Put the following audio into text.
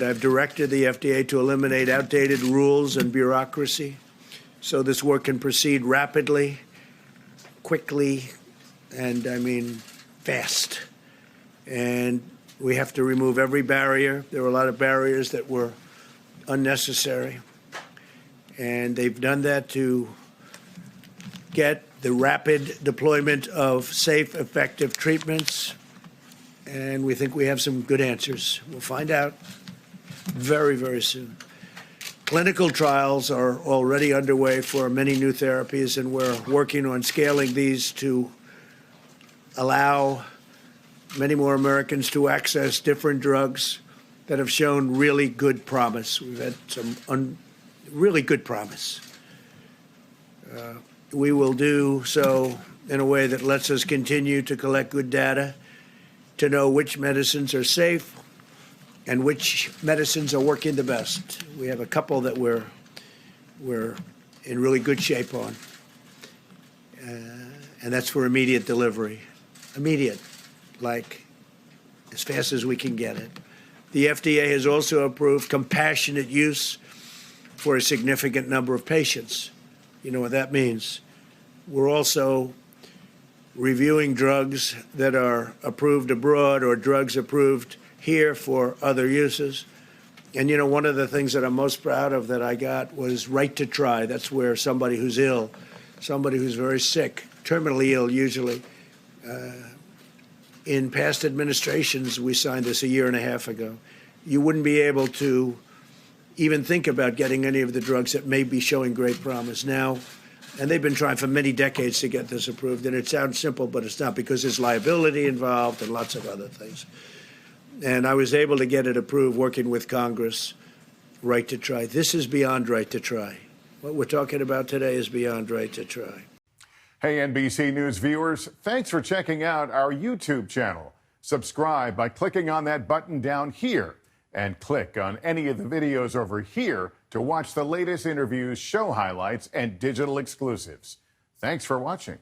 I've directed the FDA to eliminate outdated rules and bureaucracy so this work can proceed rapidly, quickly, and fast. And we have to remove every barrier. There were a lot of barriers that were unnecessary. And they've done that to get the rapid deployment of safe, effective treatments. And we think we have some good answers. We'll find out very, very soon. Clinical trials are already underway for many new therapies, and we're working on scaling these to allow many more Americans to access different drugs that have shown really good promise. We've had some really good promise. We will do so in a way that lets us continue to collect good data to know which medicines are safe and which medicines are working the best. We have a couple that we're in really good shape on, and that's for immediate delivery. Immediate, like as fast as we can get it. The FDA has also approved compassionate use for a significant number of patients. You know what that means. We're also reviewing drugs that are approved abroad or drugs approved here for other uses. And, you know, one of the things that I'm most proud of that I got was right to try. That's where somebody who's ill, somebody who's very sick, terminally ill usually. In past administrations, we signed this a year and a half ago. You wouldn't be able to even think about getting any of the drugs that may be showing great promise now. And they've been trying for many decades to get this approved. And it sounds simple, but it's not, because there's liability involved and lots of other things. And I was able to get it approved working with Congress, right to try. This is beyond right to try. What we're talking about today is beyond right to try. Hey, NBC News viewers, thanks for checking out our YouTube channel. Subscribe by clicking on that button down here, and click on any of the videos over here to watch the latest interviews, show highlights, and digital exclusives. Thanks for watching.